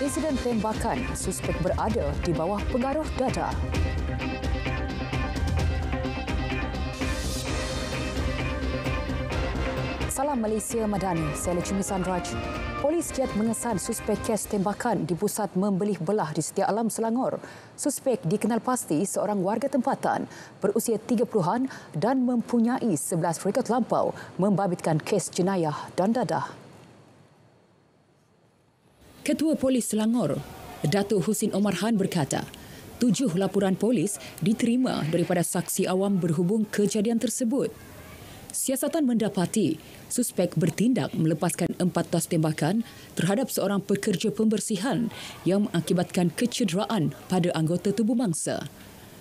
Insiden tembakan, suspek berada di bawah pengaruh dadah. Salam Malaysia Madani, saya Lechumi Sanraj. Polis Jet mengesan suspek kes tembakan di pusat membelih belah di Setia Alam, Selangor. Suspek dikenal pasti seorang warga tempatan berusia 30-an dan mempunyai 11 rekod lampau membabitkan kes jenayah dan dadah. Ketua Polis Selangor, Datuk Husin Omar Han berkata, 7 laporan polis diterima daripada saksi awam berhubung kejadian tersebut. Siasatan mendapati suspek bertindak melepaskan 4 das tembakan terhadap seorang pekerja pembersihan yang mengakibatkan kecederaan pada anggota tubuh mangsa.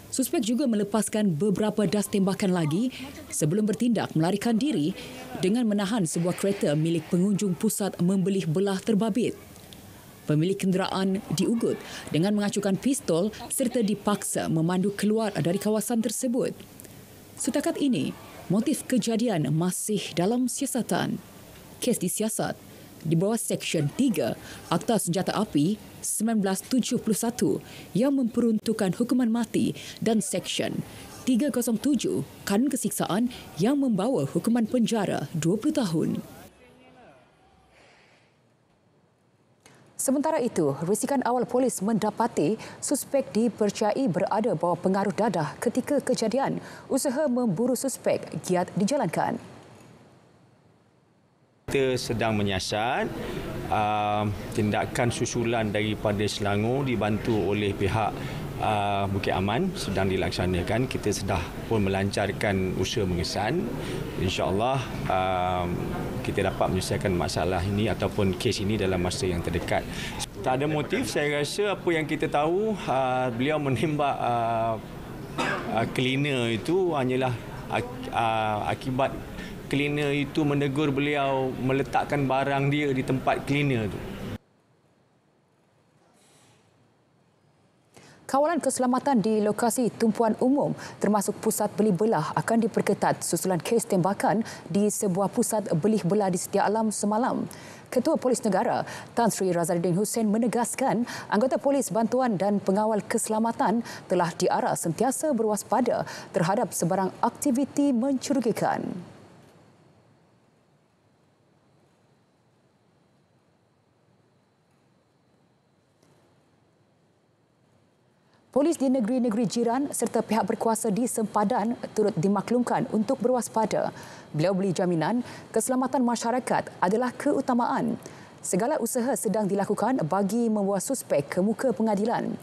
Suspek juga melepaskan beberapa das tembakan lagi sebelum bertindak melarikan diri dengan menahan sebuah kereta milik pengunjung pusat membelih belah terbabit. Pemilik kenderaan diugut dengan mengacukan pistol serta dipaksa memandu keluar dari kawasan tersebut. Setakat ini, motif kejadian masih dalam siasatan. Kes disiasat di bawah Seksyen 3 Akta Senjata Api 1971 yang memperuntukkan hukuman mati dan Seksyen 307 Kanun Kesiksaan yang membawa hukuman penjara 20 tahun. Sementara itu, risikan awal polis mendapati suspek dipercayai berada bawah pengaruh dadah ketika kejadian. Usaha memburu suspek giat dijalankan. Kita sedang menyiasat tindakan susulan daripada Selangor dibantu oleh pihak Bukit Aman sedang dilaksanakan. Kita sudah pun melancarkan usaha mengesan. InsyaAllah kita dapat menyelesaikan masalah ini ataupun kes ini dalam masa yang terdekat. Tak ada motif, saya rasa apa yang kita tahu beliau menembak cleaner itu hanyalah akibat cleaner itu menegur beliau meletakkan barang dia di tempat cleaner itu. Kawalan keselamatan di lokasi tumpuan umum termasuk pusat belih belah akan diperketat susulan kes tembakan di sebuah pusat belih belah di Setia Alam semalam. Ketua Polis Negara Tan Sri Razarudin Hussein menegaskan anggota polis bantuan dan pengawal keselamatan telah diarah sentiasa berwaspada terhadap sebarang aktiviti mencurigakan. Polis di negeri-negeri jiran serta pihak berkuasa di sempadan turut dimaklumkan untuk berwaspada. Beliau beri jaminan keselamatan masyarakat adalah keutamaan. Segala usaha sedang dilakukan bagi membawa suspek ke muka pengadilan.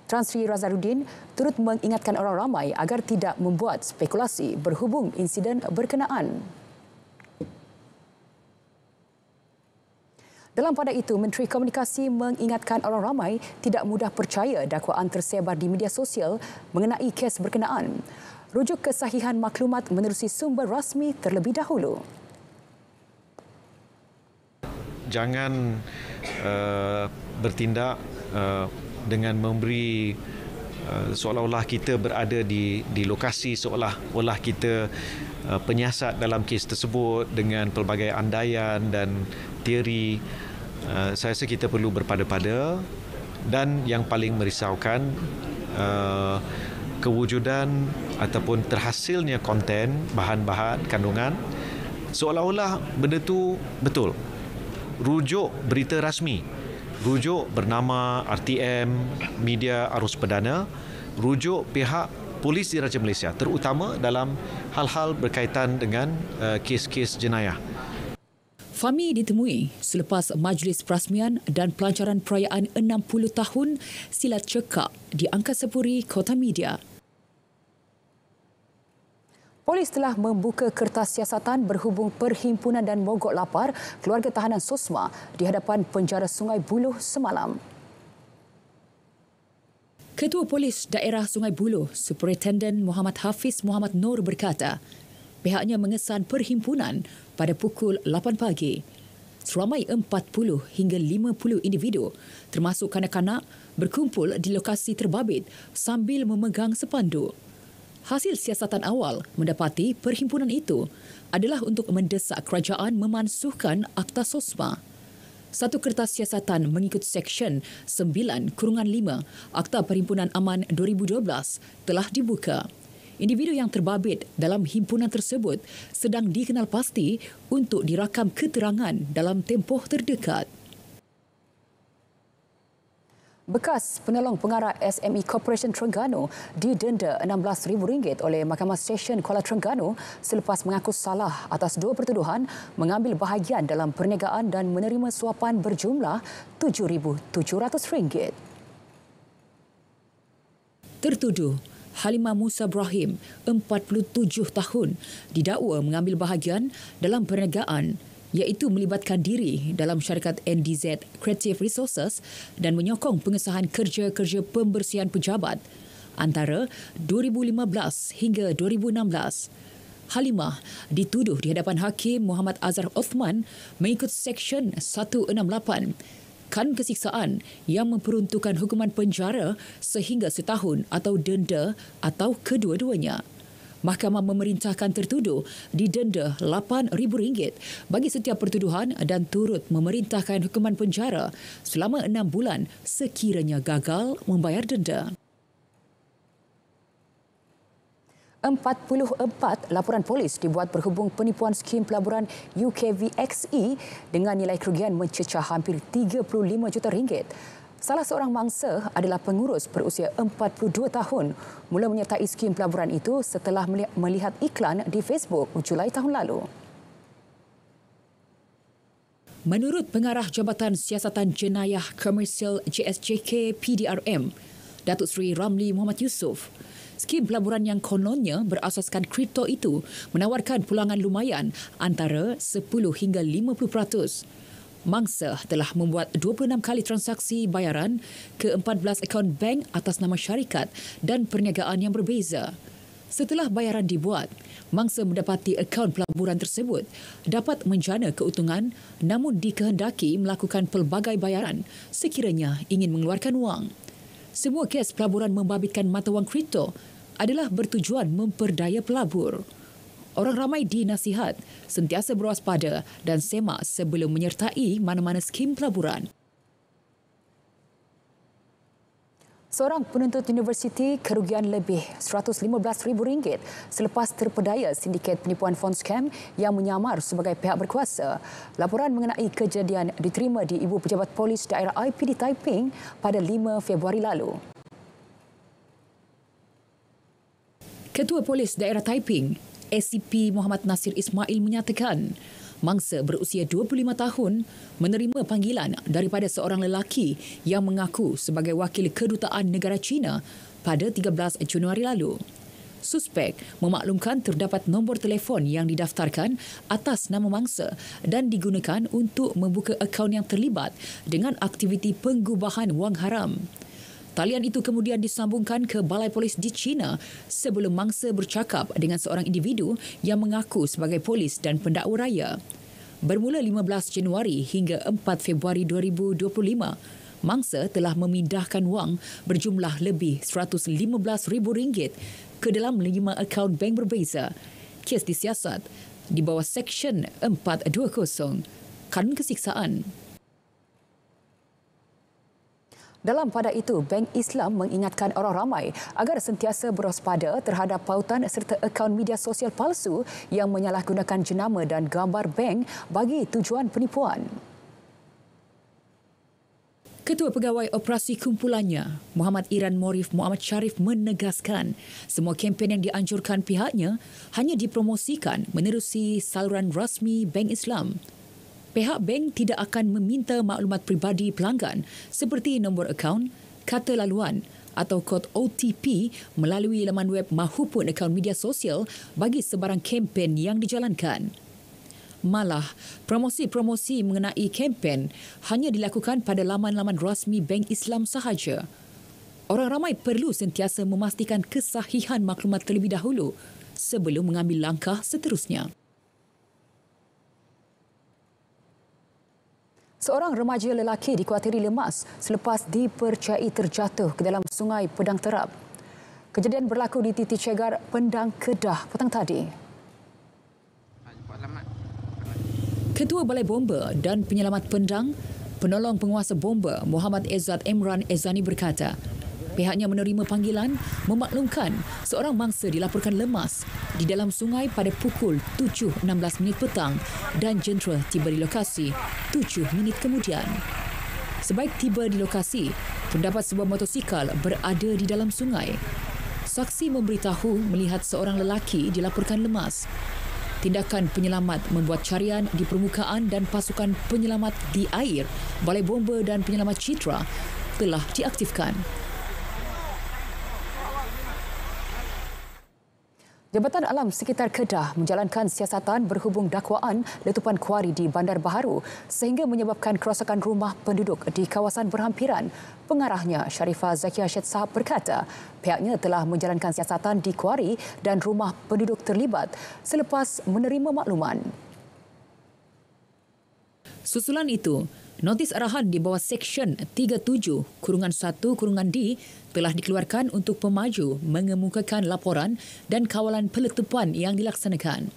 Tan Sri Razarudin turut mengingatkan orang ramai agar tidak membuat spekulasi berhubung insiden berkenaan. Dalam pada itu, Menteri Komunikasi mengingatkan orang ramai tidak mudah percaya dakwaan tersebar di media sosial mengenai kes berkenaan. Rujuk kesahihan maklumat menerusi sumber rasmi terlebih dahulu. Jangan bertindak dengan memberi seolah-olah kita berada di lokasi, seolah-olah kita penyiasat dalam kes tersebut dengan pelbagai andaian dan teori. Saya rasa kita perlu berpada-pada dan yang paling merisaukan kewujudan ataupun terhasilnya konten, bahan-bahan, kandungan seolah-olah benda itu betul. Rujuk berita rasmi, rujuk bernama RTM, Media Arus Perdana, rujuk pihak Polis Diraja Malaysia terutama dalam hal-hal berkaitan dengan kes-kes jenayah. Fahmi ditemui selepas majlis perasmian dan pelancaran perayaan 60 tahun silat cekak di Angkasa Puri, Kota Media. Polis telah membuka kertas siasatan berhubung perhimpunan dan mogok lapar keluarga tahanan Sosma di hadapan penjara Sungai Buloh semalam. Ketua Polis Daerah Sungai Buloh, Superintendent Muhammad Hafiz Muhammad Nur berkata, pihaknya mengesan perhimpunan pada pukul 8 pagi. Seramai 40 hingga 50 individu, termasuk kanak-kanak, berkumpul di lokasi terbabit sambil memegang sepanduk. Hasil siasatan awal mendapati perhimpunan itu adalah untuk mendesak kerajaan memansuhkan Akta Sosma. Satu kertas siasatan mengikut Seksyen 9-5 Akta Perhimpunan Aman 2012 telah dibuka. Individu yang terbabit dalam himpunan tersebut sedang dikenal pasti untuk dirakam keterangan dalam tempoh terdekat. Bekas penolong pengarah SME Corporation Terengganu didenda RM16,000 oleh Mahkamah Session Kuala Terengganu selepas mengaku salah atas dua pertuduhan mengambil bahagian dalam perniagaan dan menerima suapan berjumlah RM7,700. Tertuduh Halimah Musa Ibrahim, 47 tahun, didakwa mengambil bahagian dalam perniagaan iaitu melibatkan diri dalam syarikat NDZ Creative Resources dan menyokong pengesahan kerja-kerja pembersihan pejabat antara 2015 hingga 2016. Halimah dituduh di hadapan Hakim Muhammad Azhar Othman mengikut Seksyen 168 kan kesiksaan yang memperuntukkan hukuman penjara sehingga setahun atau denda atau kedua-duanya. Mahkamah memerintahkan tertuduh didenda RM8,000 bagi setiap pertuduhan dan turut memerintahkan hukuman penjara selama 6 bulan sekiranya gagal membayar denda. 44 laporan polis dibuat berhubung penipuan skim pelaburan UKVXE dengan nilai kerugian mencecah hampir RM35 juta. Salah seorang mangsa adalah pengurus berusia 42 tahun mula menyertai skim pelaburan itu setelah melihat iklan di Facebook Julai tahun lalu. Menurut Pengarah Jabatan Siasatan Jenayah Komersial JSJK PDRM, Datuk Seri Ramli Muhammad Yusof, skim pelaburan yang kononnya berasaskan kripto itu menawarkan pulangan lumayan antara 10 hingga 50%. Mangsa telah membuat 26 kali transaksi bayaran ke 14 akaun bank atas nama syarikat dan perniagaan yang berbeza. Setelah bayaran dibuat, mangsa mendapati akaun pelaburan tersebut dapat menjana keuntungan namun dikehendaki melakukan pelbagai bayaran sekiranya ingin mengeluarkan wang. Semua kes pelaburan membabitkan mata wang kripto adalah bertujuan memperdaya pelabur. Orang ramai dinasihat sentiasa berwaspada dan semak sebelum menyertai mana-mana skim pelaburan. Seorang penuntut universiti kerugian lebih RM115,000 selepas terpedaya sindiket penipuan fund scam yang menyamar sebagai pihak berkuasa. Laporan mengenai kejadian diterima di Ibu Pejabat Polis Daerah IPD Taiping pada 5 Februari lalu. Ketua Polis Daerah Taiping, ACP Muhammad Nasir Ismail menyatakan mangsa berusia 25 tahun menerima panggilan daripada seorang lelaki yang mengaku sebagai wakil kedutaan negara China pada 13 Januari lalu. Suspek memaklumkan terdapat nombor telefon yang didaftarkan atas nama mangsa dan digunakan untuk membuka akaun yang terlibat dengan aktiviti penggubahan wang haram. Talian itu kemudian disambungkan ke Balai Polis di China sebelum mangsa bercakap dengan seorang individu yang mengaku sebagai polis dan pendakwa raya. Bermula 15 Januari hingga 4 Februari 2025, mangsa telah memindahkan wang berjumlah lebih RM115,000 ke dalam 5 akaun bank berbeza. Kes disiasat di bawah Seksyen 420 kan kesiksaan. Dalam pada itu, Bank Islam mengingatkan orang ramai agar sentiasa berwaspada terhadap pautan serta akaun media sosial palsu yang menyalahgunakan jenama dan gambar bank bagi tujuan penipuan. Ketua Pegawai Operasi Kumpulannya, Muhammad Iran Morif Muhammad Sharif menegaskan semua kempen yang dianjurkan pihaknya hanya dipromosikan menerusi saluran rasmi Bank Islam. Pihak bank tidak akan meminta maklumat peribadi pelanggan seperti nombor akaun, kata laluan atau kod OTP melalui laman web mahupun akaun media sosial bagi sebarang kempen yang dijalankan. Malah, promosi-promosi mengenai kempen hanya dilakukan pada laman-laman rasmi Bank Islam sahaja. Orang ramai perlu sentiasa memastikan kesahihan maklumat terlebih dahulu sebelum mengambil langkah seterusnya. Seorang remaja lelaki dikuatiri lemas selepas dipercayai terjatuh ke dalam sungai Pedang Terap. Kejadian berlaku di Titi Cegar, Pendang, Kedah petang tadi. Ketua Balai Bomba dan Penyelamat Pendang, Penolong penguasa bomba Muhammad Izzat Imran Ezani berkata, pihaknya menerima panggilan memaklumkan seorang mangsa dilaporkan lemas di dalam sungai pada pukul 7.16 minit petang dan jentera tiba di lokasi 7 minit kemudian. Sebaik tiba di lokasi, terdapat sebuah motosikal berada di dalam sungai. Saksi memberitahu melihat seorang lelaki dilaporkan lemas. Tindakan penyelamat membuat carian di permukaan dan pasukan penyelamat di air, Balai Bomba dan Penyelamat Citra telah diaktifkan. Jabatan Alam Sekitar Kedah menjalankan siasatan berhubung dakwaan letupan kuari di Bandar Baharu sehingga menyebabkan kerosakan rumah penduduk di kawasan berhampiran. Pengarahnya Sharifah Zakia Syed Sahab berkata, pihaknya telah menjalankan siasatan di kuari dan rumah penduduk terlibat selepas menerima makluman. Susulan itu, notis arahan di bawah Seksyen 37-1-D telah dikeluarkan untuk pemaju mengemukakan laporan dan kawalan peletupan yang dilaksanakan.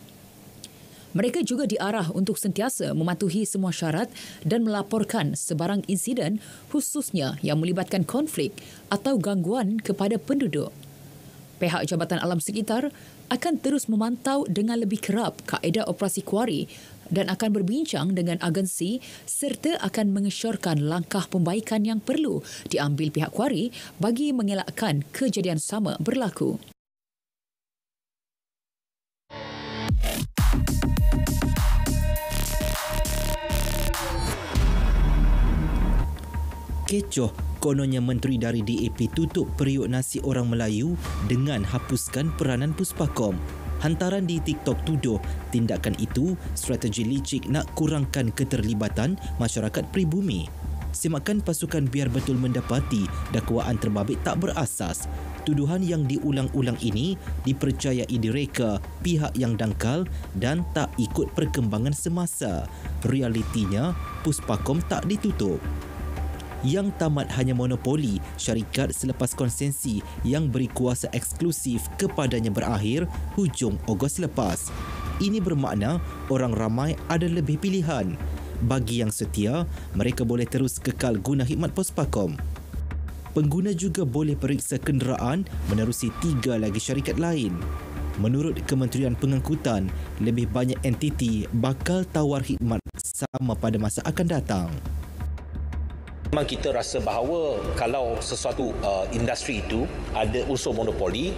Mereka juga diarah untuk sentiasa mematuhi semua syarat dan melaporkan sebarang insiden khususnya yang melibatkan konflik atau gangguan kepada penduduk. Pihak Jabatan Alam Sekitar akan terus memantau dengan lebih kerap kaedah operasi kuari dan akan berbincang dengan agensi serta akan mengesyorkan langkah pembaikan yang perlu diambil pihak kuari bagi mengelakkan kejadian sama berlaku. Kecoh, kononnya Menteri dari DAP tutup periuk nasi orang Melayu dengan hapuskan peranan Puspakom. Hantaran di TikTok tuduh tindakan itu strategi licik nak kurangkan keterlibatan masyarakat pribumi. Semakan pasukan biar betul mendapati dakwaan terbabit tak berasas. Tuduhan yang diulang-ulang ini dipercayai direka pihak yang dangkal dan tak ikut perkembangan semasa. Realitinya, Puspakom tak ditutup. Yang tamat hanya monopoli syarikat selepas konsensi yang beri kuasa eksklusif kepadanya berakhir hujung Ogos lepas. Ini bermakna orang ramai ada lebih pilihan. Bagi yang setia, mereka boleh terus kekal guna khidmat Puspakom. Pengguna juga boleh periksa kenderaan menerusi 3 lagi syarikat lain. Menurut Kementerian Pengangkutan, lebih banyak entiti bakal tawar khidmat sama pada masa akan datang. Memang kita rasa bahawa kalau sesuatu industri itu ada unsur monopoli,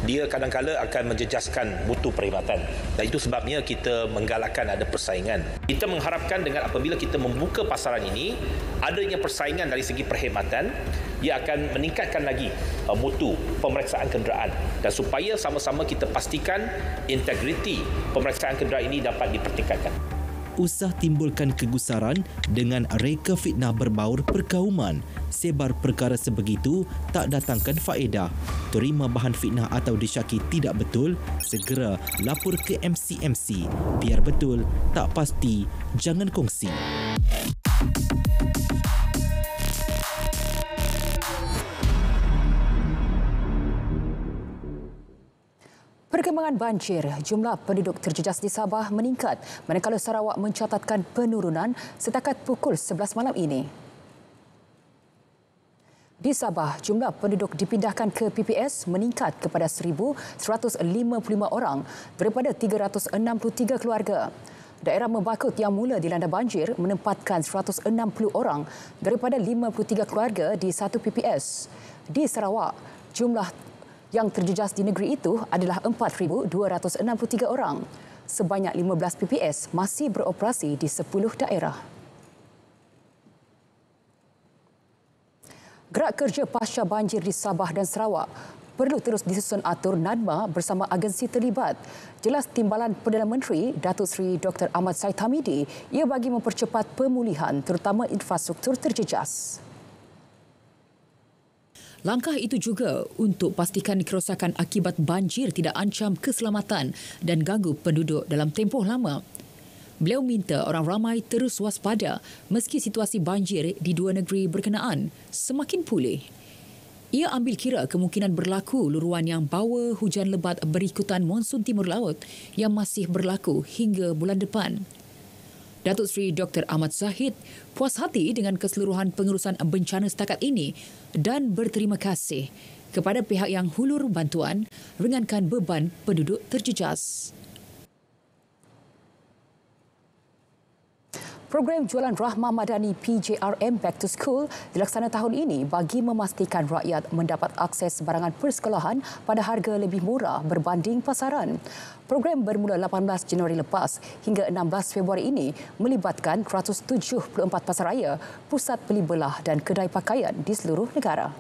dia kadang-kadang akan menjejaskan mutu perkhidmatan. Dan itu sebabnya kita menggalakkan ada persaingan. Kita mengharapkan dengan apabila kita membuka pasaran ini, adanya persaingan dari segi perkhidmatan, ia akan meningkatkan lagi mutu pemeriksaan kenderaan. Dan supaya sama-sama kita pastikan integriti pemeriksaan kenderaan ini dapat dipertingkatkan. Usah timbulkan kegusaran dengan reka fitnah berbaur perkauman. Sebar perkara sebegitu tak datangkan faedah. Terima bahan fitnah atau disyaki tidak betul, segera lapor ke MCMC. Biar betul, tak pasti, jangan kongsi. Perkembangan banjir, jumlah penduduk terjejas di Sabah meningkat manakala Sarawak mencatatkan penurunan setakat pukul 11 malam ini. Di Sabah, jumlah penduduk dipindahkan ke PPS meningkat kepada 1,155 orang daripada 363 keluarga. Daerah Membakut yang mula dilanda banjir menempatkan 160 orang daripada 53 keluarga di satu PPS. Di Sarawak, jumlah yang terjejas di negeri itu adalah 4,263 orang. Sebanyak 15 PPS masih beroperasi di 10 daerah. Gerak kerja pasca banjir di Sabah dan Sarawak perlu terus disusun atur NADMA bersama agensi terlibat. Jelas Timbalan Perdana Menteri Datuk Seri Dr. Ahmad Said Hamidi, ia bagi mempercepat pemulihan terutama infrastruktur terjejas. Langkah itu juga untuk pastikan kerosakan akibat banjir tidak ancam keselamatan dan ganggu penduduk dalam tempoh lama. Beliau minta orang ramai terus waspada meski situasi banjir di dua negeri berkenaan semakin pulih. Ia ambil kira kemungkinan berlaku luruan yang bawa hujan lebat berikutan monsun timur laut yang masih berlaku hingga bulan depan. Datuk Seri Dr. Ahmad Zahid puas hati dengan keseluruhan pengurusan bencana setakat ini dan berterima kasih kepada pihak yang hulur bantuan ringankan beban penduduk terjejas. Program Jualan Rahmah Madani PJRM Back to School dilaksana tahun ini bagi memastikan rakyat mendapat akses barangan persekolahan pada harga lebih murah berbanding pasaran. Program bermula 18 Januari lepas hingga 16 Februari ini melibatkan 174 pasaraya, pusat beli belah dan kedai pakaian di seluruh negara.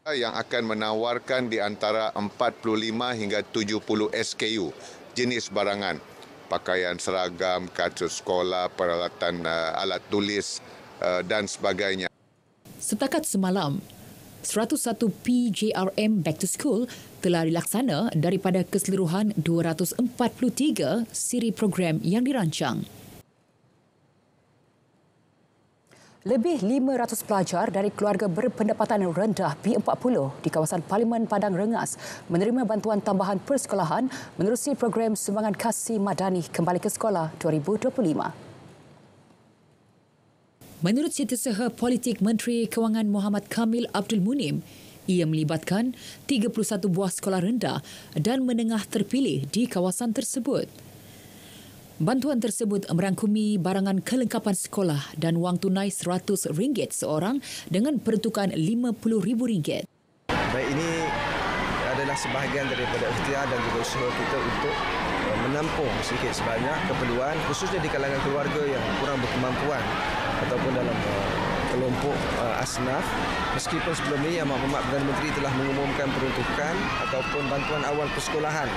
Yang akan menawarkan di antara 45 hingga 70 SKU jenis barangan, pakaian seragam, kartus sekolah, peralatan alat tulis dan sebagainya. Setakat semalam, 101 PJRM Back to School telah dilaksana daripada keseluruhan 243 siri program yang dirancang. Lebih 500 pelajar dari keluarga berpendapatan rendah B40 di kawasan Parlimen Padang Rengas menerima bantuan tambahan persekolahan menerusi program Sumbangan Kasih Madani Kembali ke Sekolah 2025. Menurut Setiausaha Politik Menteri Kewangan Muhammad Kamil Abdul Munim, ia melibatkan 31 buah sekolah rendah dan menengah terpilih di kawasan tersebut. Bantuan tersebut merangkumi barangan kelengkapan sekolah dan wang tunai RM100 seorang dengan peruntukan RM50,000. Baik, ini adalah sebahagian daripada ikhtiar dan juga usaha kita untuk menampung sedikit sebanyak keperluan khususnya di kalangan keluarga yang kurang berkemampuan ataupun dalam kelompok asnaf. Meskipun sebelum ini Yang Berhormat Perdana Menteri telah mengumumkan peruntukan ataupun bantuan awal persekolahan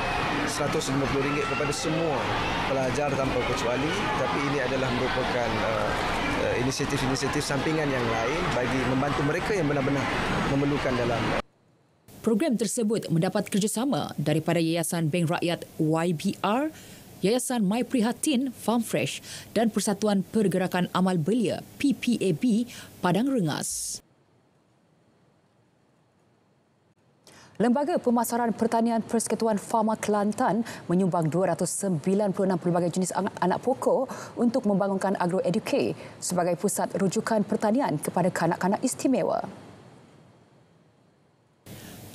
RM150 kepada semua pelajar tanpa kecuali, tapi ini adalah merupakan inisiatif-inisiatif sampingan yang lain bagi membantu mereka yang benar-benar memerlukan dalam. Program tersebut mendapat kerjasama daripada Yayasan Bank Rakyat YBR, Yayasan My Prihatin Farm Fresh dan Persatuan Pergerakan Amal Belia PPAB Padang Rengas. Lembaga Pemasaran Pertanian Persekutuan Fama Kelantan menyumbang 296 pelbagai jenis anak pokok untuk membangunkan Agroeducare sebagai pusat rujukan pertanian kepada kanak-kanak istimewa.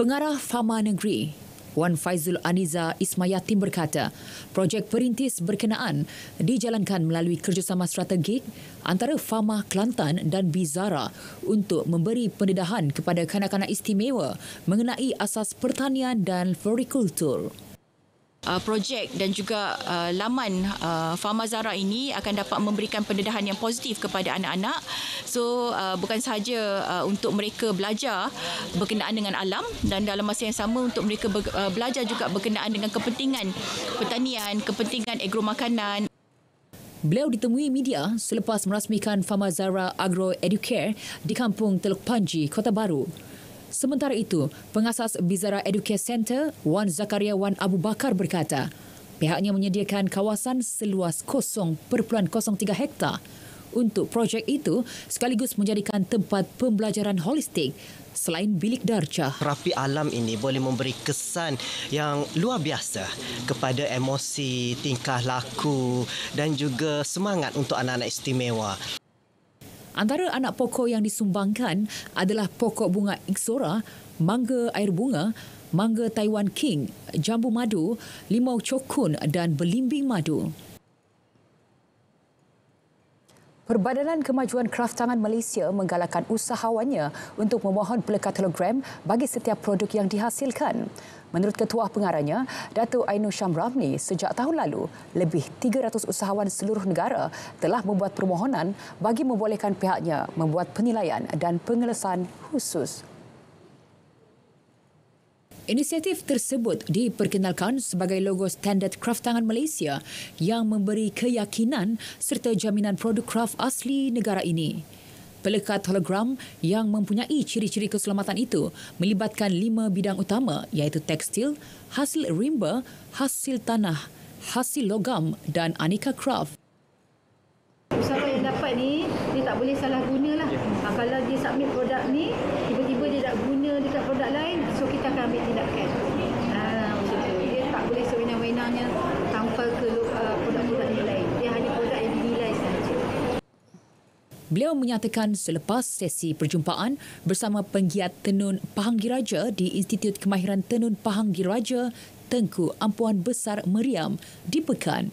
Pengarah Fama Negeri Wan Faizul Aniza Ismayatin berkata, projek perintis berkenaan dijalankan melalui kerjasama strategik antara Fama Kelantan dan Bizara untuk memberi pendedahan kepada kanak-kanak istimewa mengenai asas pertanian dan florikultur. Projek dan juga laman Fama Zara ini akan dapat memberikan pendedahan yang positif kepada anak-anak. So bukan sahaja untuk mereka belajar berkenaan dengan alam dan dalam masa yang sama untuk mereka belajar juga berkenaan dengan kepentingan pertanian, kepentingan agromakanan. Beliau ditemui media selepas merasmikan Fama Zara Agroeducare di Kampung Teluk Panji, Kota Baru. Sementara itu, pengasas Bizara Educare Center, Wan Zakaria Wan Abu Bakar berkata, pihaknya menyediakan kawasan seluas 0.03 hektar untuk projek itu sekaligus menjadikan tempat pembelajaran holistik selain bilik darjah. Terapi alam ini boleh memberi kesan yang luar biasa kepada emosi, tingkah laku dan juga semangat untuk anak-anak istimewa. Antara anak pokok yang disumbangkan adalah pokok bunga Ixora, mangga air bunga, mangga Taiwan King, jambu madu, limau cokun dan belimbing madu. Perbadanan Kemajuan Kraftangan Malaysia menggalakkan usahawannya untuk memohon pelekat hologram bagi setiap produk yang dihasilkan. Menurut Ketua Pengarahnya, Datuk Ainur Syam Ramli, sejak tahun lalu, lebih 300 usahawan seluruh negara telah membuat permohonan bagi membolehkan pihaknya membuat penilaian dan pengelesan khusus. Inisiatif tersebut diperkenalkan sebagai logo standard kraftangan Malaysia yang memberi keyakinan serta jaminan produk kraf asli negara ini. Pelekat hologram yang mempunyai ciri-ciri keselamatan itu melibatkan 5 bidang utama iaitu tekstil, hasil rimba, hasil tanah, hasil logam dan aneka kraft. Usahawan yang dapat ni, dia tak boleh salah gunalah. Kalau dia submit produk ni, tiba-tiba dia tak guna dekat produk lain, so kita akan ambil tindakan. Macam tu. Dia tak boleh sewenang-wenangnya tanpa ke Beliau menyatakan selepas sesi perjumpaan bersama penggiat tenun Pahang Diraja di Institut Kemahiran Tenun Pahang Diraja Tengku Ampuan Besar Meriam di Pekan.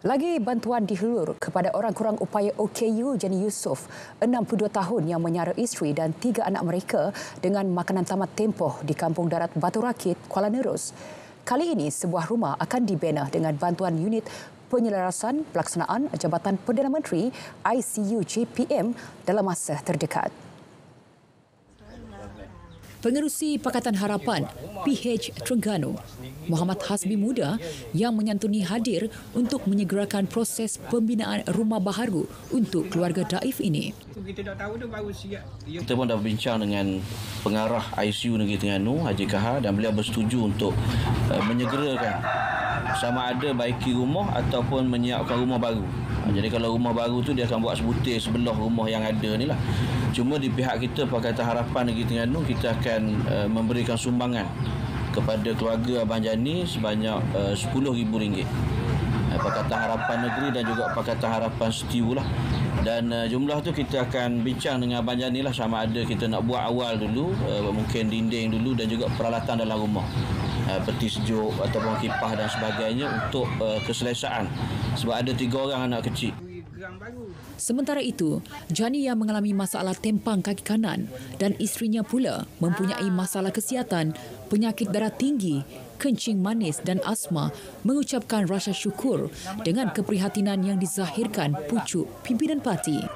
Lagi bantuan dihulur kepada orang kurang upaya OKU Jenny Yusof, 62 tahun yang menyara isteri dan 3 anak mereka dengan makanan tamat tempoh di Kampung Darat Batu Rakit, Kuala Nerus. Kali ini, sebuah rumah akan dibina dengan bantuan unit penyelarasan pelaksanaan Jabatan Perdana Menteri ICU JPM dalam masa terdekat. Pengerusi Pakatan Harapan PH Terengganu, Muhammad Hasbi Muda yang menyantuni hadir untuk menyegerakan proses pembinaan rumah baharu untuk keluarga daif ini. Kita pun dah berbincang dengan pengarah ICU Negeri Terengganu, Haji Kahar, dan beliau bersetuju untuk menyegerakan sama ada baiki rumah ataupun menyiapkan rumah baru. Jadi kalau rumah baru tu dia akan buat sebutir sebelah rumah yang ada ni lah. Cuma di pihak kita Pakatan Harapan Negeri Terengganu, kita akan memberikan sumbangan kepada keluarga Abang Jani sebanyak RM10,000. Pakatan Harapan Negeri dan juga Pakatan Harapan Setiu lah. Dan jumlah tu kita akan bincang dengan Abang Jani lah, sama ada kita nak buat awal dulu, mungkin dinding dulu dan juga peralatan dalam rumah. Peti sejuk ataupun kipas dan sebagainya untuk keselesaan. Sebab ada 3 orang anak kecil. Sementara itu, Jani yang mengalami masalah tempang kaki kanan dan isterinya pula mempunyai masalah kesihatan, penyakit darah tinggi, kencing manis dan asma, mengucapkan rasa syukur dengan keprihatinan yang dizahirkan pucuk pimpinan parti.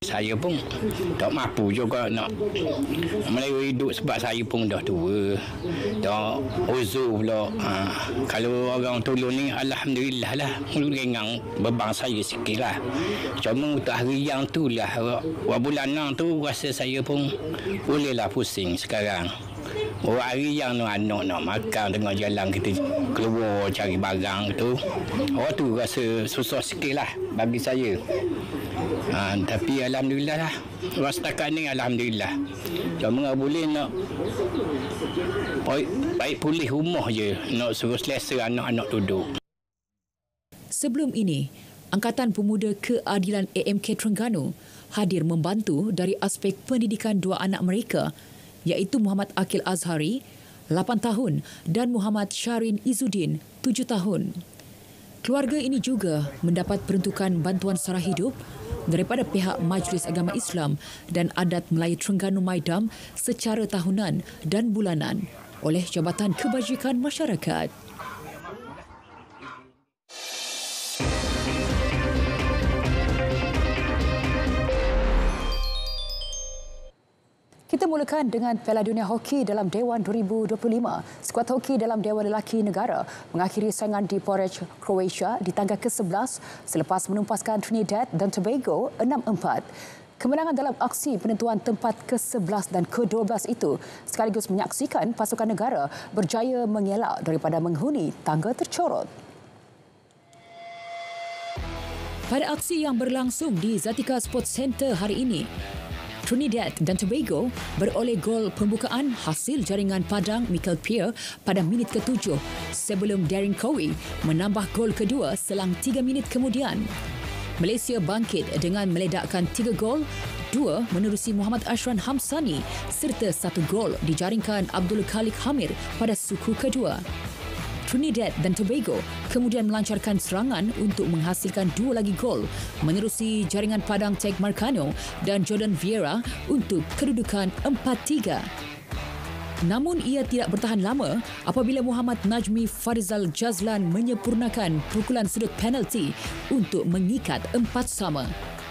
Saya pun tak mampu juga nak melayu hidup sebab saya pun dah tua. Dah uzur pula. Kalau orang tolong ni, alhamdulillah lah. Ringan beban saya sikit lah. Cuma untuk hari yang tu lah, bulanan tu rasa saya pun bolehlah pusing sekarang. Hari yang anak nak makan tengah jalan, kita keluar cari barang tu. Tu rasa susah sikit lah bagi saya. Tapi alhamdulillah lah. Setakat ni alhamdulillah. Cuma boleh nak baik pulih rumah je, nak suruh selesa anak-anak duduk. Sebelum ini, Angkatan Pemuda Keadilan AMK Terengganu hadir membantu dari aspek pendidikan 2 anak mereka, iaitu Muhammad Akil Azhari, 8 tahun dan Muhammad Syarin Izzuddin, 7 tahun. Keluarga ini juga mendapat peruntukan bantuan sara hidup daripada pihak Majlis Agama Islam dan Adat Melayu Terengganu Maidam secara tahunan dan bulanan oleh Jabatan Kebajikan Masyarakat. Kita mulakan dengan Piala Dunia Hoki dalam Dewan 2025. Skuad hoki dalam Dewan Lelaki Negara mengakhiri saingan di Porridge, Croatia di tangga ke-11 selepas menumpaskan Trinidad dan Tobago 6-4. Kemenangan dalam aksi penentuan tempat ke-11 dan ke-12 itu sekaligus menyaksikan pasukan negara berjaya mengelak daripada menghuni tangga tercorot. Pada aksi yang berlangsung di Zatika Sports Centre hari ini, Trinidad dan Tobago beroleh gol pembukaan hasil jaringan padang Michael Peer pada minit ke-7 sebelum Darren Cowie menambah gol kedua selang 3 minit kemudian. Malaysia bangkit dengan meledakkan 3 gol, 2 menerusi Muhammad Ashran Hamsani serta 1 gol dijaringkan Abdul Khalik Hamir pada suku kedua. Trinidad dan Tobago kemudian melancarkan serangan untuk menghasilkan 2 lagi gol menerusi jaringan padang Teg Marcano dan Jordan Vieira untuk kedudukan 4-3. Namun ia tidak bertahan lama apabila Muhammad Najmi Farizal Jazlan menyempurnakan pukulan sudut penalti untuk mengikat 4-4.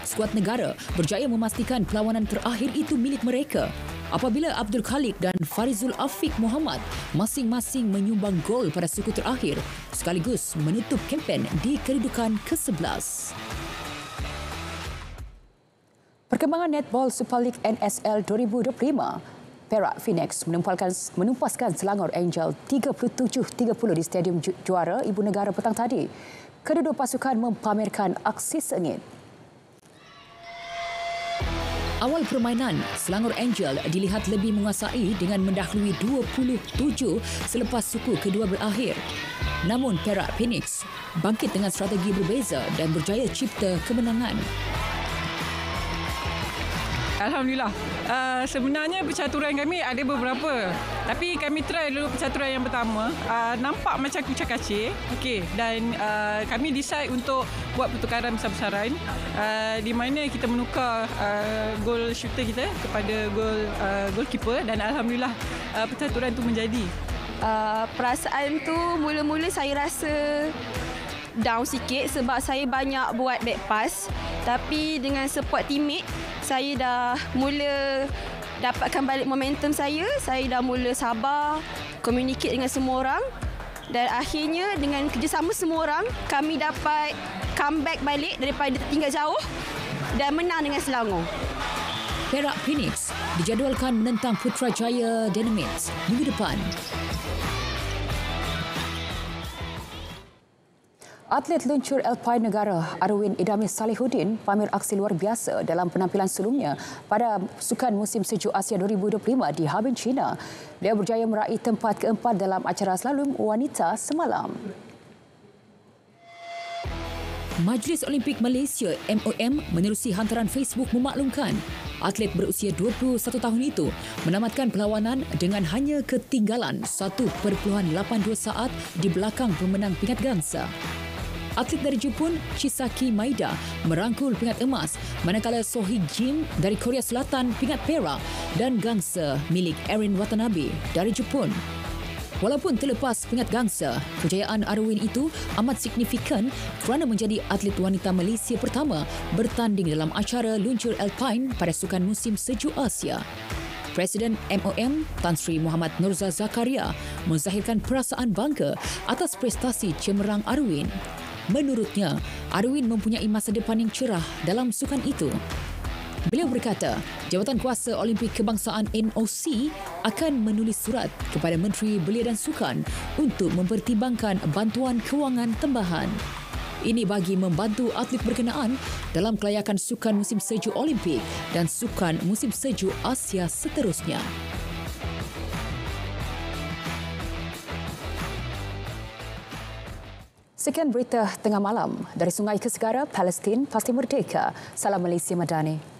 Skuad negara berjaya memastikan perlawanan terakhir itu milik mereka apabila Abdul Khalik dan Farizul Afiq Muhammad masing-masing menyumbang gol pada suku terakhir sekaligus menutup kempen di kedudukan ke-11. Perkembangan netball Super League NSL 2025, Perak Phoenix menumpaskan Selangor Angel 37-30 di Stadium Juara Ibu Negara petang tadi. Kedua-dua pasukan mempamerkan aksi sengit. Awal permainan, Selangor Angel dilihat lebih menguasai dengan mendahului 27 selepas suku kedua berakhir. Namun Perak Phoenix bangkit dengan strategi berbeza dan berjaya cipta kemenangan. Alhamdulillah. Sebenarnya percaturan kami ada beberapa. Tapi kami try dulu percaturan yang pertama. Nampak macam kucak-kacir. Okey. Dan kami decide untuk buat pertukaran besar-besaran. Di mana kita menukar gol shooter kita kepada goalkeeper. Dan Alhamdulillah percaturan itu menjadi. Perasaan tu mula-mula saya rasa down sikit sebab saya banyak buat back pass, tapi dengan support teammate saya dah mula dapatkan balik momentum saya dah mula sabar, communicate dengan semua orang dan akhirnya dengan kerjasama semua orang kami dapat comeback balik daripada tertinggal jauh dan menang dengan Selangor. Perak Phoenix dijadualkan menentang Putrajaya Dynamites minggu depan. Atlet luncur Alpine Negara Arwin Idhamis Salihuddin pamer aksi luar biasa dalam penampilan sebelumnya pada Sukan Musim Sejuk Asia 2025 di Harbin, China. Beliau berjaya meraih tempat keempat dalam acara slalom wanita semalam. Majlis Olimpik Malaysia MOM menerusi hantaran Facebook memaklumkan atlet berusia 21 tahun itu menamatkan perlawanan dengan hanya ketinggalan 1.82 saat di belakang pemenang pingat gangsa. Atlet dari Jepun, Chisaki Maeda, merangkul pingat emas, manakala Sohee Jin dari Korea Selatan pingat perak dan gangsa milik Erin Watanabe dari Jepun. Walaupun terlepas pingat gangsa, kejayaan Arwin itu amat signifikan kerana menjadi atlet wanita Malaysia pertama bertanding dalam acara luncur Alpine pada Sukan Musim Sejuk Asia. Presiden MOM Tan Sri Muhammad Nurza Zakaria menzahirkan perasaan bangga atas prestasi cemerlang Arwin. Menurutnya, Arwin mempunyai masa depan yang cerah dalam sukan itu. Beliau berkata, Jabatan Kuasa Olimpik Kebangsaan NOC akan menulis surat kepada Menteri Belia dan Sukan untuk mempertimbangkan bantuan kewangan tambahan. Ini bagi membantu atlet berkenaan dalam kelayakan Sukan Musim Sejuk Olimpik dan Sukan Musim Sejuk Asia seterusnya. Sekian berita tengah malam dari Sungai ke Segara, Palestin pasti merdeka. Salam Malaysia Madani.